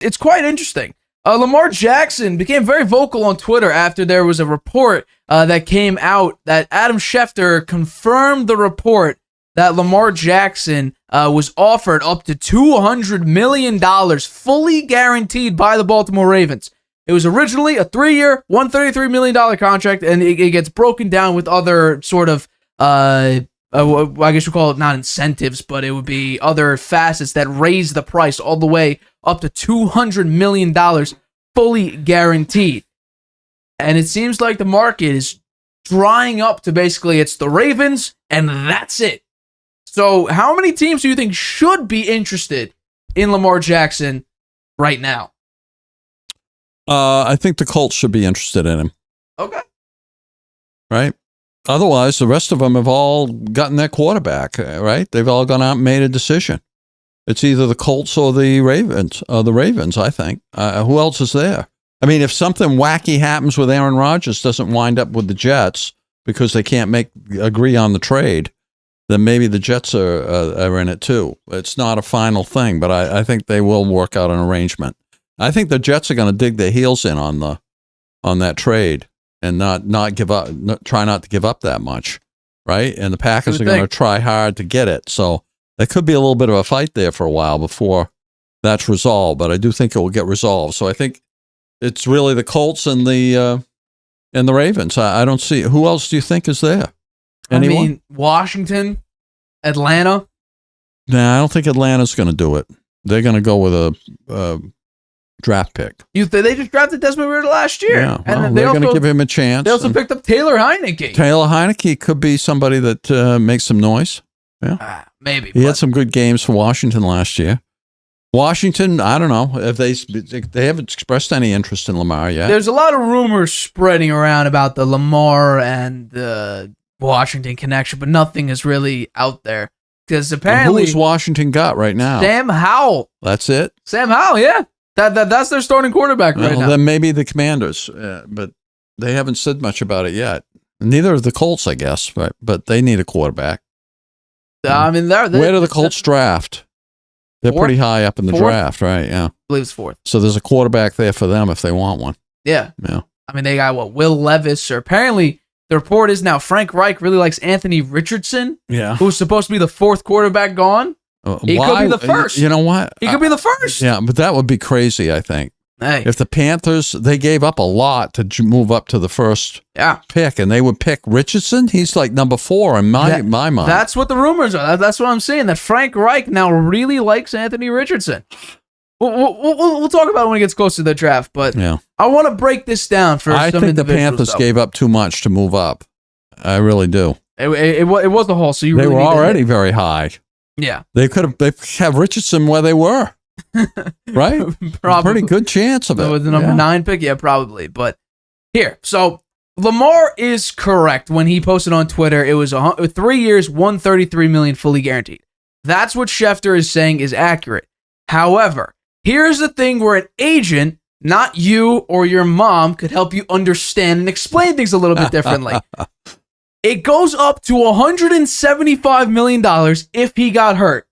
it's quite interesting. Lamar Jackson became very vocal on Twitter after there was a report that came out that Adam Schefter confirmed the report that Lamar Jackson was offered up to $200 million fully guaranteed by the Baltimore Ravens. It was originally a 3-year, $133 million contract, and it gets broken down with other sort of, I guess you call it not incentives, but it would be other facets that raise the price all the way up to $200 million fully guaranteed. And it seems like the market is drying up to basically it's the Ravens, and that's it. So how many teams do you think should be interested in Lamar Jackson right now? I think the Colts should be interested in him. Okay. Right? Otherwise, the rest of them have all gotten their quarterback, right? They've all gone out and made a decision. It's either the Colts or the Ravens, I think. Who else is there? I mean, if something wacky happens with Aaron Rodgers, doesn't wind up with the Jets because they can't agree on the trade, then maybe the Jets are in it too. It's not a final thing, but I think they will work out an arrangement. I think the Jets are going to dig their heels in on that trade and not give up, try not to give up that much, right? And the Packers are going to try hard to get it. So there could be a little bit of a fight there for a while before that's resolved, but I do think it will get resolved. So I think it's really the Colts and the Ravens. I don't see who else do you think is there? Anyone? I mean, Washington, Atlanta. Nah, I don't think Atlanta's going to do it. They're going to go with a draft pick. They just drafted Desmond Ridder last year. Yeah, well, they're going to give him a chance. They also picked up Taylor Heineke. Taylor Heineke could be somebody that makes some noise. Yeah, maybe. He had some good games for Washington last year. Washington, I don't know if they haven't expressed any interest in Lamar yet. There's a lot of rumors spreading around about the Lamar and the Washington connection, but nothing is really out there because apparently who's Washington got right now? Sam Howell. That's it. Sam Howell, yeah. That's their starting quarterback right now. Then maybe the Commanders, but they haven't said much about it yet. Neither of the Colts, I guess, but they need a quarterback. I mean, where do the Colts draft? They're pretty high up in the draft, right? Yeah, I believe it's 4th. So there's a quarterback there for them if they want one. Yeah. Yeah. I mean, they got Will Levis, or apparently the report is now Frank Reich really likes Anthony Richardson. Yeah. Who's supposed to be the 4th quarterback gone. He could be the first. You know what? He could be the first. Yeah, but that would be crazy, I think. Hey. If the Panthers, they gave up a lot to move up to the first pick, and they would pick Richardson, he's like number 4 in my mind. That's what the rumors are. That's what I'm saying, that Frank Reich now really likes Anthony Richardson. We'll talk about it when it gets close to the draft, but I want to break this down for some individuals. I think the Panthers gave up too much to move up. I really do. It was the haul, so they were already very high. Yeah. They could have Richardson where they were. Right? Probably. Pretty good chance of it. With the number 9 pick, yeah, probably. But here, so Lamar is correct when he posted on Twitter. It was 3 years, $133 million fully guaranteed. That's what Schefter is saying is accurate. However, here's the thing where an agent, not you or your mom, could help you understand and explain things a little bit differently. It goes up to $175 million if he got hurt.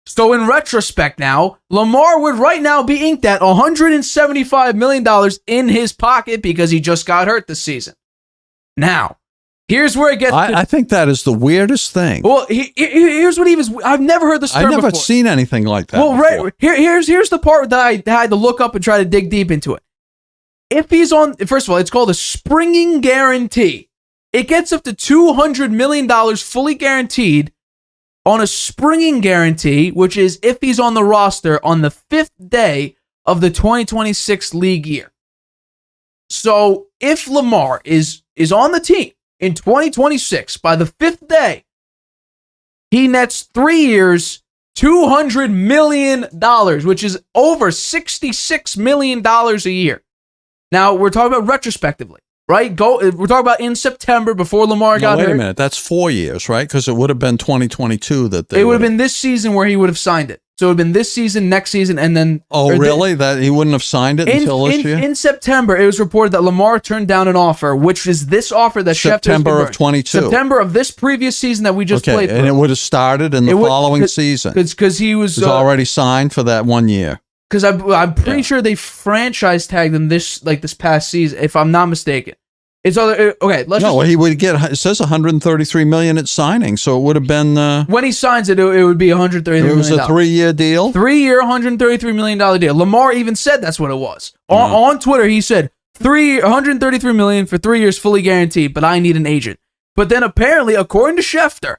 So in retrospect now, Lamar would right now be inked at $175 million in his pocket because he just got hurt this season. Now, here's where it gets... I think that is the weirdest thing. Well, here's what he was... I've never heard this term before. I've never seen anything like that before. Here's the part that I had to look up and try to dig deep into it. If he's on... First of all, it's called a springing guarantee. It gets up to $200 million fully guaranteed on a springing guarantee, which is if he's on the roster on the 5th day of the 2026 league year. So if Lamar is on the team in 2026 by the 5th day, he nets 3 years, $200 million, which is over $66 million a year. Now, we're talking about retrospectively. Right? We're talking about in September before Lamar got hurt. Wait a minute. That's 4 years, right? Because it would have been 2022 that they... It would have been this season where he would have signed it. So it would have been this season, next season, and then... Oh, really? That he wouldn't have signed it until this year? In September, it was reported that Lamar turned down an offer, which is this offer that September of 22. September of this previous season that we just played through. And it would have started in the following season. Because he was... already signed for that 1 year. because I'm pretty sure they franchise tagged him this past season, if I'm not mistaken. It's other okay. He would get. It says 133 million at signing, so it would have been when he signs it would be 133 million. It was a 3-year deal. 3-year, $133 million deal. Lamar even said that's what it was on Twitter. He said 133 million for 3 years, fully guaranteed. But I need an agent. But then apparently, according to Schefter,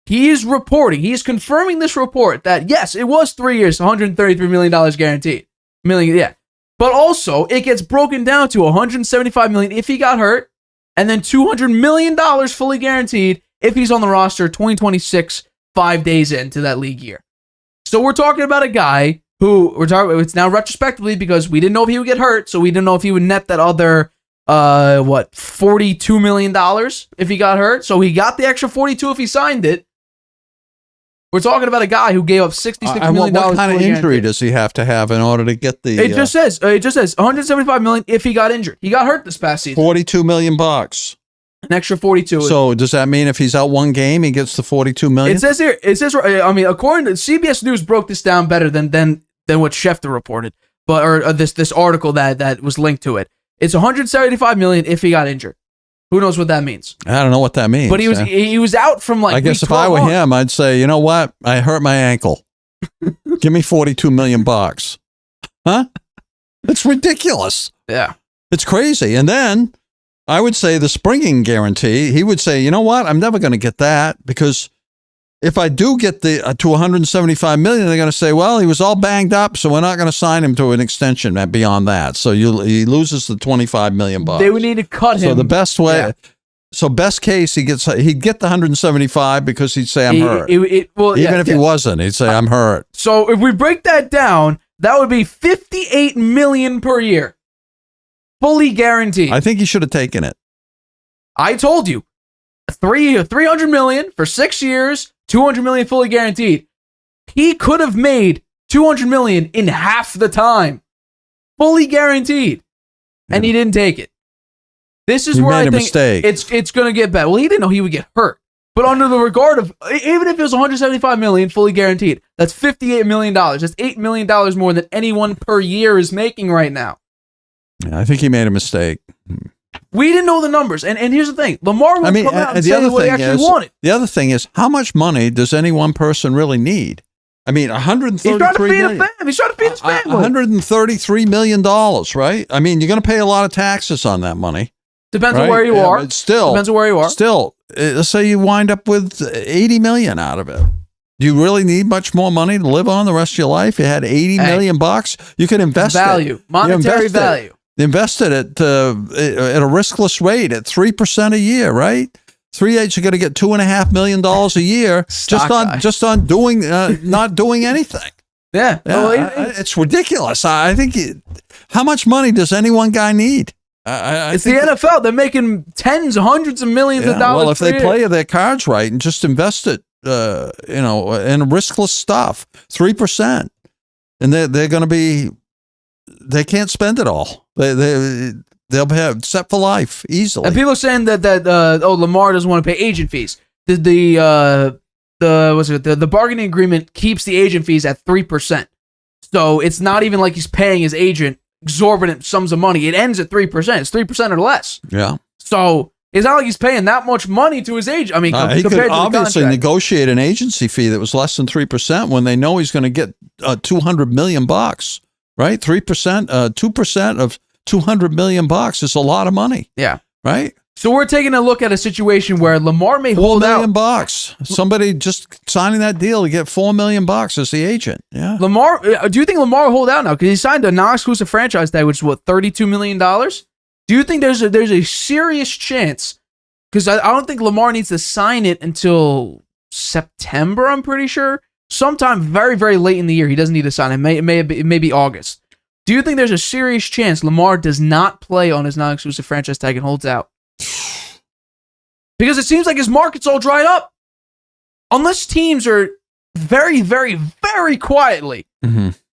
he is confirming this report that yes, it was 3 years, $133 million guaranteed. Yeah. But also, it gets broken down to $175 million if he got hurt, and then $200 million fully guaranteed if he's on the roster 2026, 5 days into that league year. So we're talking about a guy who it's now retrospectively because we didn't know if he would get hurt, so we didn't know if he would net that other $42 million if he got hurt. So he got the extra 42 if he signed it. We're talking about a guy who gave up $66 million. What kind of injury does he have to have in order to get the? It just says $175 million if he got injured. He got hurt this past season. $42 million. An extra 42. So does that mean if he's out one game, he gets the $42 million? It says here. According to CBS News, broke this down better than what Schefter reported, or this article that was linked to it. It's $175 million if he got injured. Who knows what that means? I don't know what that means. But he was out from I guess if I were him, I'd say, you know what? I hurt my ankle. Give me $42 million. Huh? It's ridiculous. Yeah. It's crazy. And then I would say the springing guarantee, he would say, you know what? I'm never going to get that because if I do get the to $175 million, they're going to say, well, he was all banged up, so we're not going to sign him to an extension beyond that. So he loses the $25 million. They would need to cut him. So the best way, best case, he'd get the 175 because he'd say I'm hurt. Even if he wasn't, he'd say I'm hurt. So if we break that down, that would be $58 million per year, fully guaranteed. I think he should have taken it. I told you, $300 million for 6 years. $200 million fully guaranteed. He could have made $200 million in half the time, fully guaranteed, and he didn't take it. This is where I think it's going to get bad. Well, he didn't know he would get hurt, but under the regard of even if it was $175 million fully guaranteed, that's $58 million. That's $8 million more than anyone per year is making right now. Yeah, I think he made a mistake. We didn't know the numbers, and here's the thing: Lamar will come out and say what he actually wanted. The other thing is, how much money does any one person really need? I mean, $133 million. He's trying to feed his family. $133 million, right? I mean, you're going to pay a lot of taxes on that money. Depends on where you are. But still, depends on where you are. Still, let's say you wind up with $80 million out of it. Do you really need much more money to live on the rest of your life? You had $80 million bucks. You could invest monetary value. Invested at a riskless rate at 3% a year, right? 3 8, you're going to get $2.5 million a year just on doing not doing anything. Yeah. Well, it's ridiculous. I think how much money does any one guy need? It's the NFL. They're making hundreds of millions of dollars. Well, if they play their cards right and just invest it, in riskless stuff, 3%, and they're going to be. They can't spend it all. They'll have set for life easily. And people are saying that Lamar doesn't want to pay agent fees. The bargaining agreement keeps the agent fees at 3%. So it's not even like he's paying his agent exorbitant sums of money. It ends at 3%. It's 3% or less. Yeah. So it's not like he's paying that much money to his agent. I mean, he could obviously negotiate an agency fee that was less than 3% when they know he's going to get $200 million. Right? 3%, 2% of $200 million is a lot of money. Yeah. Right? So we're taking a look at a situation where Lamar may hold out. $4 million. Somebody just signing that deal to get $4 million as the agent. Yeah. Lamar, do you think Lamar will hold out now? Because he signed a non-exclusive franchise tag, which is what, $32 million? Do you think there's a serious chance? Because I don't think Lamar needs to sign it until September, I'm pretty sure. Sometime very, very late in the year, he doesn't need to sign it. It may be August. Do you think there's a serious chance Lamar does not play on his non-exclusive franchise tag and holds out? Because it seems like his market's all dried up. Unless teams are very, very, very quietly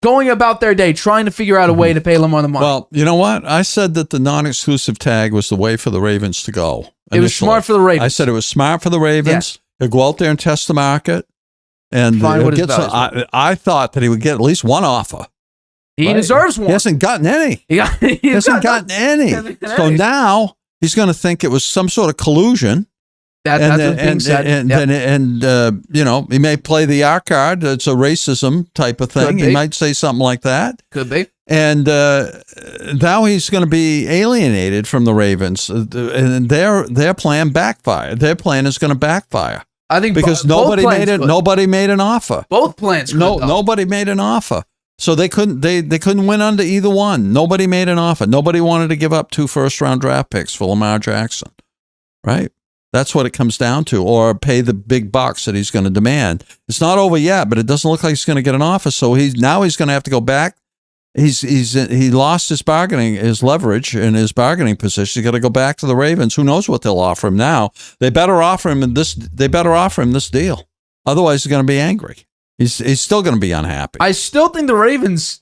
going about their day trying to figure out a way to pay Lamar the money. Well, you know what? I said that the non-exclusive tag was the way for the Ravens to go. Initially. It was smart for the Ravens. I said it was smart for the Ravens. Yes. He'll go out there and test the market. And I thought that he would get at least one offer. He deserves one. He hasn't gotten any. He hasn't gotten any. So now he's going to think it was some sort of collusion. That's what's being said. And you know, he may play the R card. It's a racism type of thing. He might say something like that. Could be. And now he's going to be alienated from the Ravens, and their plan backfired. Their plan is going to backfire. I think because nobody made an offer. Both plans. Nobody made an offer. So they couldn't win under either one. Nobody made an offer. Nobody wanted to give up 2 first-round draft picks for Lamar Jackson, right? That's what it comes down to, or pay the big bucks that he's going to demand. It's not over yet, but it doesn't look like he's going to get an offer. So he's going to have to go back. He lost his leverage in his bargaining position. He's got to go back to the Ravens. Who knows what they'll offer him now? They better offer him this deal. Otherwise, he's going to be angry. He's still going to be unhappy. I still think the Ravens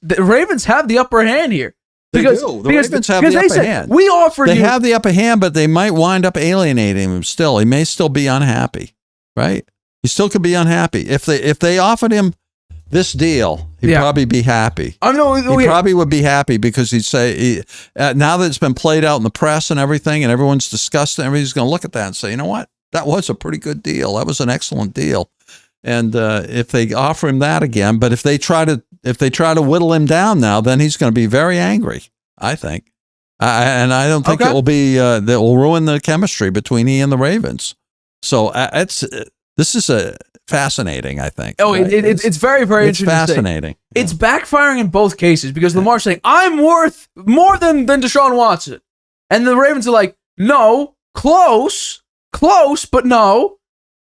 have the upper hand here. Because the Ravens have the upper hand. We offered They have the upper hand, but they might wind up alienating him still. He may still be unhappy, right? He still could be unhappy. If they offered him this deal, he'd probably be happy. He probably would be happy because he'd say, now that it's been played out in the press and everything, and everyone's discussed it, everybody's going to look at that and say, you know what? That was a pretty good deal. That was an excellent deal. And if they offer him that again, but if they try to whittle him down now, then he's going to be very angry, I think. And I don't think it will be that will ruin the chemistry between he and the Ravens. So this is fascinating, I think. Oh, right? It's very, very interesting. It's fascinating. It's backfiring in both cases because Lamar's saying, I'm worth more than Deshaun Watson. And the Ravens are like, no, close, but no.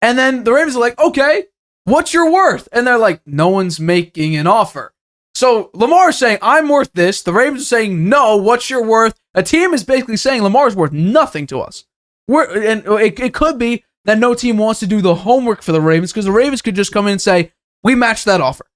And then the Ravens are like, okay, what's your worth? And they're like, no one's making an offer. So Lamar's saying, I'm worth this. The Ravens are saying, no, what's your worth? A team is basically saying Lamar's worth nothing to us. And it could be that no team wants to do the homework for the Ravens because the Ravens could just come in and say, we matched that offer.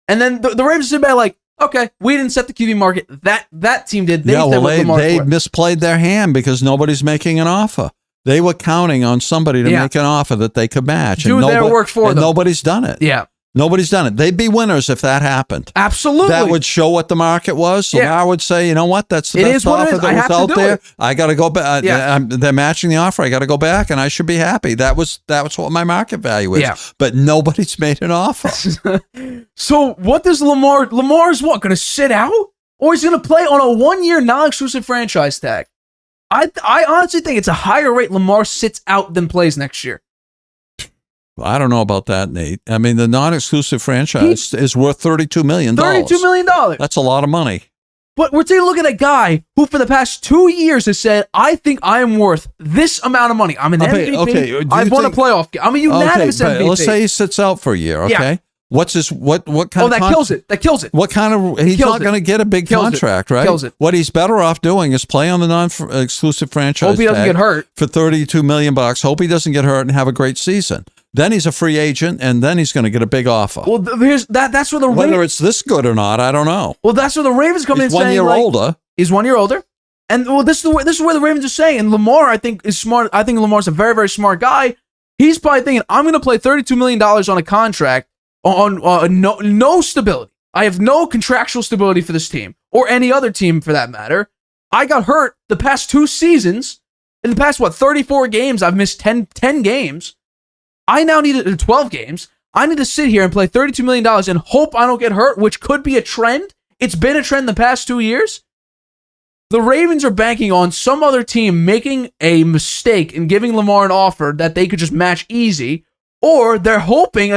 And then the Ravens sit back like, okay, we didn't set the QB market. That team did. They misplayed their hand because nobody's making an offer. They were counting on somebody to make an offer that they could match. Do their work for them. Nobody's done it. Yeah. Nobody's done it. They'd be winners if that happened. Absolutely. That would show what the market was. So I would say, you know what? That's the best offer that was out there. I got to go back. They're matching the offer. I got to go back, and I should be happy. That was what my market value is. Yeah. But nobody's made an offer. So what does Lamar's what? Going to sit out? Or he's going to play on a 1-year non-exclusive franchise tag? I honestly think it's a higher rate Lamar sits out than plays next year. I don't know about that, Nate. I mean, the non-exclusive franchise is worth $32 million. $32 million. That's a lot of money. But we're taking a look at a guy who for the past 2 years has said, I think I am worth this amount of money. I'm an MVP. Okay. I've won a playoff game. I'm a unanimous MVP. Let's say he sits out for a year, okay? Yeah. What's his what kind of that kills it. That kills it. What kind of he's not going to get a big contract, right? Kills it. What he's better off doing is play on the non-exclusive franchise. Hope he doesn't get hurt for $32 million. Hope he doesn't get hurt and have a great season. Then he's a free agent, and then he's going to get a big offer. Well, that's where whether it's this good or not, I don't know. Well, that's where the Ravens come in saying, He's 1 year older. He's 1 year older, and well, this is where the Ravens are saying. And Lamar, I think, is smart. I think Lamar's a very, very smart guy. He's probably thinking, I'm going to play $32 million on a contract on no stability. I have no contractual stability for this team or any other team for that matter. I got hurt the past 2 seasons. In the past 34 games, I've missed 10 games. I now need 12 games. I need to sit here and play $32 million and hope I don't get hurt, which could be a trend. It's been a trend the past 2 years. The Ravens are banking on some other team making a mistake and giving Lamar an offer that they could just match easy, or they're hoping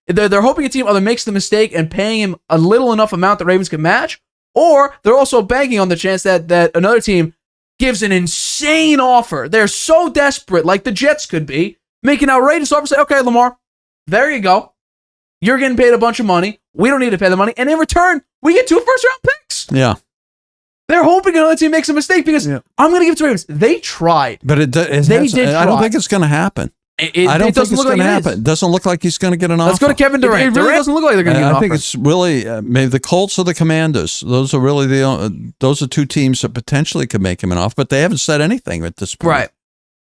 they're hoping a team either makes the mistake and paying him a little enough amount that Ravens can match, or they're also banking on the chance that another team gives an insane offer. They're so desperate, like the Jets could be, make an outrageous offer, say, okay, Lamar, there you go. You're getting paid a bunch of money. We don't need to pay the money. And in return, we get 2 first-round picks. Yeah. They're hoping another team makes a mistake because I'm going to give it to Ravens. They tried. But I don't think it's going to happen. I don't think it's going to happen. It doesn't look like he's going to get an offer. Let's go to Kevin Durant. It really doesn't look like they're going to get an offer. I think it's really maybe the Colts or the Commanders. Those are really those are 2 teams that potentially could make him an offer, but they haven't said anything at this point.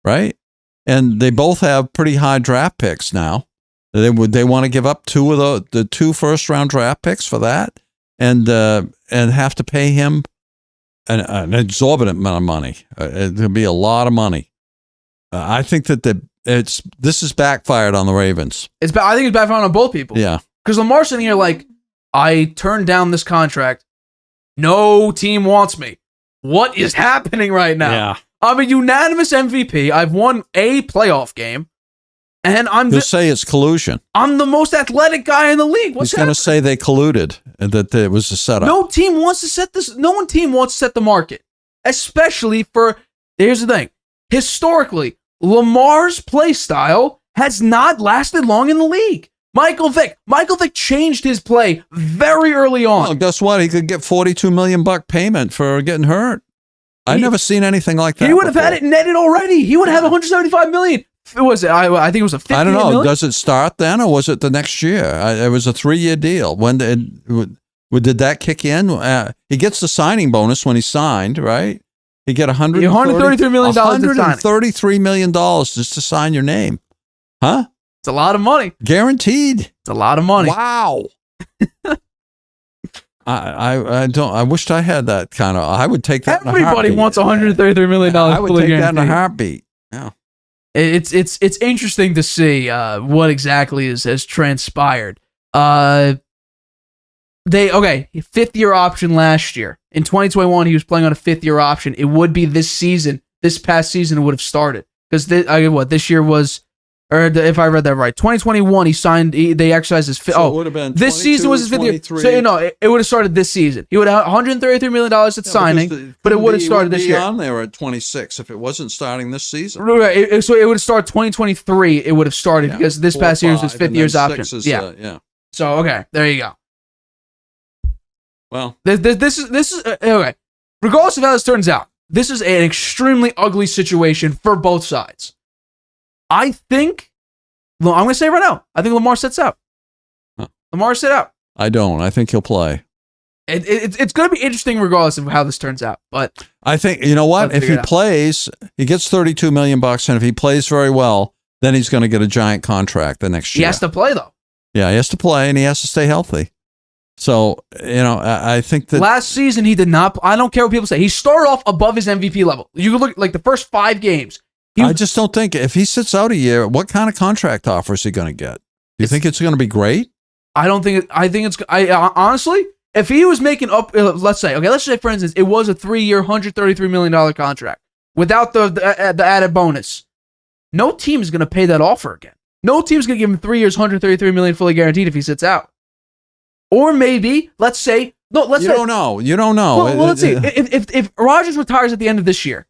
Right. And they both have pretty high draft picks now. They want to give up 2 of the 2 first-round draft picks for that. and have to pay him an exorbitant amount of money. It'll be a lot of money. I think that this is backfired on the Ravens. I think it's backfired on both people. Yeah. Because Lamar's sitting here like, I turned down this contract. No team wants me. What is happening right now? Yeah. I'm a unanimous MVP. I've won a playoff game. And He'll say it's collusion. I'm the most athletic guy in the league. He's going to say they colluded and that it was a setup. No team wants to set this. No one team wants to set the market. Especially for, here's the thing. Historically, Lamar's play style has not lasted long in the league. Michael Vick changed his play very early on. Well, guess what? He could get $42 million payment for getting hurt. I've never seen anything like that. He would have had it netted already. He would have $175 million. Was it? I think it was a 50 I don't know. million? Does it start then, or was it the next year? It was a 3-year deal. When did that kick in? He gets the signing bonus when he signed, right? He get $133 million. $133 million just to sign your name, huh? It's a lot of money. Guaranteed. It's a lot of money. Wow. I wished I had that kind of. I would take that. Everybody wants $133 million. I would take that in a heartbeat. Yeah. It's interesting to see what exactly has transpired. Fifth-year option last year. In 2021, he was playing on a fifth-year option. It would be this season. This past season, it would have started because this year was. Or if I read that right, 2021 he signed. They exercised his fifth. So it would have been this season was his fifth year. So it would have started this season. He would have $133 million at signing, but it would have started this year. On there at 26 if it wasn't starting this season. Right. So it would have started 2023. It would have started because this past year was his fifth year's option. Yeah. So okay, there you go. Well, this is okay. Regardless of how this turns out, this is an extremely ugly situation for both sides. I think, I'm going to say right now, I think Lamar sits out. Huh. Lamar sit out. I don't. I think he'll play. It's going to be interesting regardless of how this turns out. But I think, you know what? If he plays, he gets $32 million, and if he plays very well, then he's going to get a giant contract the next year. He has to play, though. Yeah, he has to play, and he has to stay healthy. So, I think that last season he did not. I don't care what people say. He started off above his MVP level. You could look like the first 5 games. I just don't think if he sits out a year, what kind of contract offer is he going to get? Do you think it's going to be great? I don't think. Honestly, if he was making up, let's say for instance, it was a 3-year, $133 million contract without the added bonus. No team is going to pay that offer again. No team is going to give him 3 years, $133 million fully guaranteed if he sits out. Or maybe, let's say, no, let's. You don't know. You don't know. Well, let's see. If Rodgers retires at the end of this year.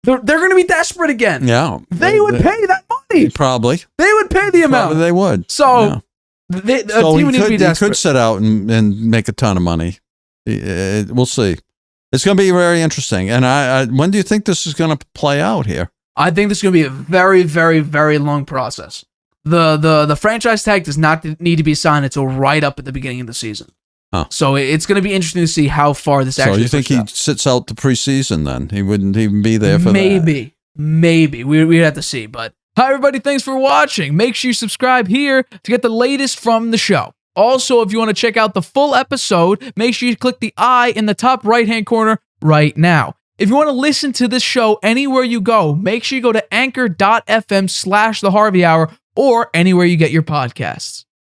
They're going to be desperate again. Yeah. They would pay that money. Probably. They would pay the amount. Probably they would. So, a team would need to be desperate. He could sit out and make a ton of money. We'll see. It's going to be very interesting. And when do you think this is going to play out here? I think this is going to be a very, very, very long process. The franchise tag does not need to be signed until right up at the beginning of the season. Huh. So it's going to be interesting to see how far this actually. So you think he sits out the preseason? Then he wouldn't even be there for that. Maybe we'd have to see. But hi everybody, thanks for watching. Make sure you subscribe here to get the latest from the show. Also, if you want to check out the full episode, make sure you click the I in the top right-hand corner right now. If you want to listen to this show anywhere you go, make sure you go to anchor.fm/The Harvey Hour or anywhere you get your podcasts.